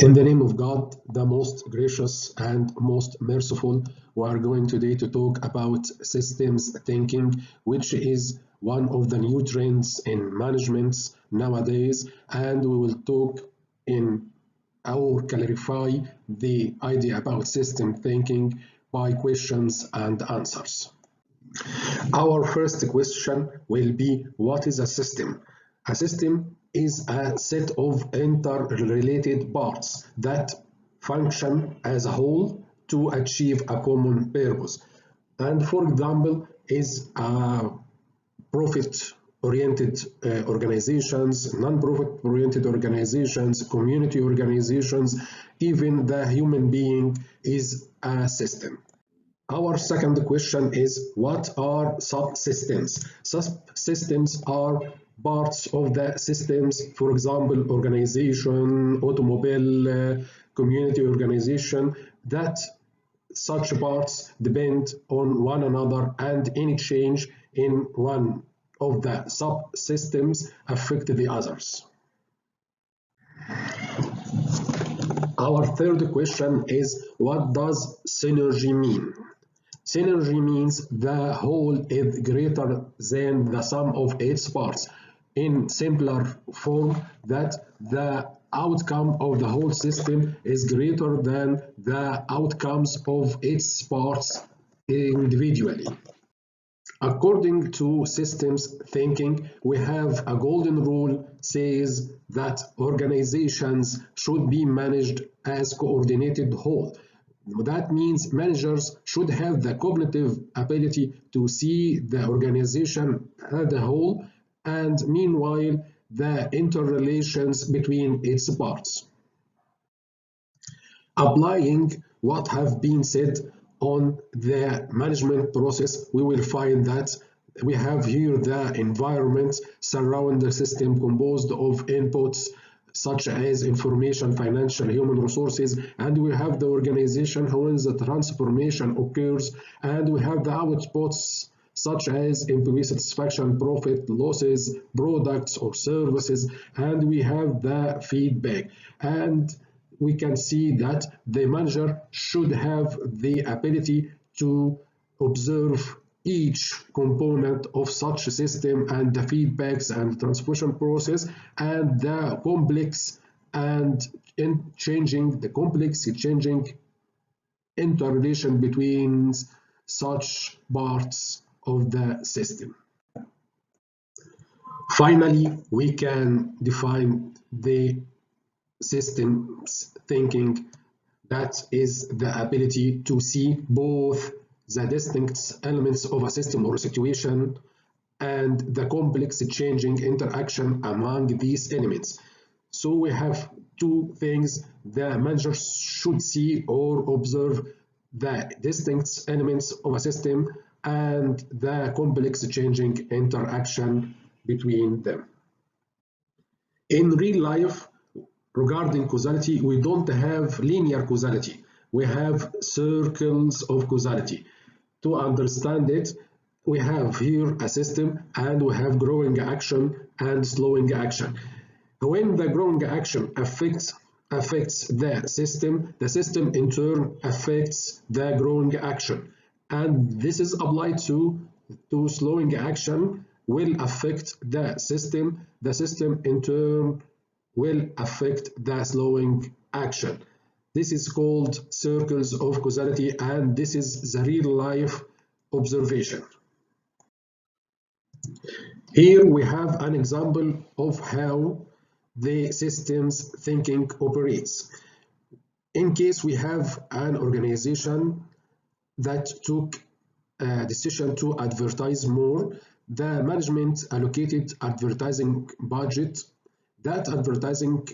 In the name of God, the most gracious and most merciful, we are going today to talk about systems thinking, which is one of the new trends in management nowadays, and we will talk in or clarify the idea about system thinking by questions and answers. Our first question will be, what is a system? A system is a set of interrelated parts that function as a whole to achieve a common purpose. And for example, is profit-oriented organizations, non-profit-oriented organizations, community organizations, even the human being is a system. Our second question is, what are subsystems? Subsystems are parts of the systems, for example, organization, automobile, community organization, that such parts depend on one another, and any change in one of the subsystems affect the others. Our third question is, what does synergy mean? Synergy means the whole is greater than the sum of its parts. In simpler form, that the outcome of the whole system is greater than the outcomes of its parts individually. According to systems thinking, we have a golden rule says that organizations should be managed as coordinated whole. That means managers should have the cognitive ability to see the organization as a whole, and meanwhile the interrelations between its parts. Applying what have been said on the management process, we will find that we have here the environment surround the system composed of inputs such as information, financial, human resources, and we have the organization when the transformation occurs, and we have the outputs such as employee satisfaction, profit, losses, products or services, and we have the feedback. And we can see that the manager should have the ability to observe each component of such a system and the feedbacks and transmission process and the complex and changing interrelation between such parts of the system. Finally, we can define the systems thinking, that is the ability to see both the distinct elements of a system or a situation and the complex changing interaction among these elements. So we have two things: the manager should see or observe the distinct elements of a system and the complex changing interaction between them. In real life, regarding causality, we don't have linear causality. We have circles of causality. To understand it, we have here a system and we have growing action and slowing action. When the growing action affects the system in turn affects the growing action. And this is applied to slowing action will affect the system in turn will affect the slowing action. This is called circles of causality, and this is the real life observation. Here we have an example of how the systems thinking operates. In case we have an organization that took a decision to advertise more, the management allocated advertising budget. That advertising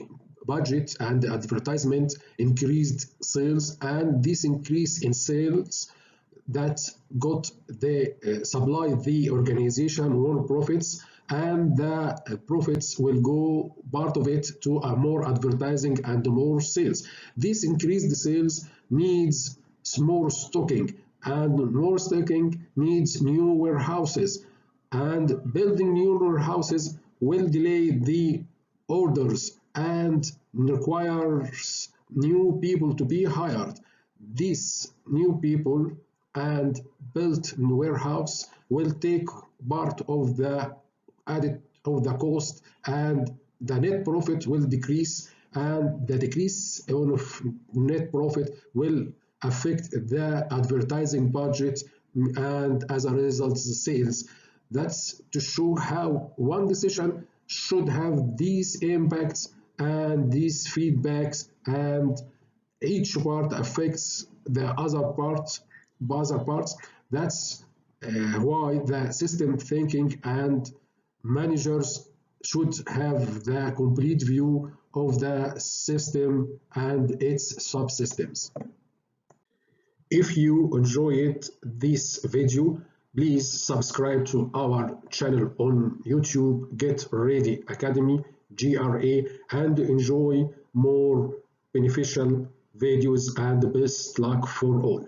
budget and the advertisement increased sales, and this increase in sales that got the supply the organization more profits, and the profits will go part of it to a more advertising and more sales. This increased sales needs more stocking, and more stocking needs new warehouses, and building new warehouses will delay the orders and requires new people to be hired. These new people and built warehouse will take part of the added of the cost, and the net profit will decrease, and the decrease of net profit will affect the advertising budget, and as a result the sales. That's to show how one decision should have these impacts and these feedbacks, and each part affects the other parts. That's why the system thinking and managers should have the complete view of the system and its subsystems. If you enjoyed this video, please subscribe to our channel on YouTube, Get Ready Academy, GRA, and enjoy more beneficial videos, and best luck for all.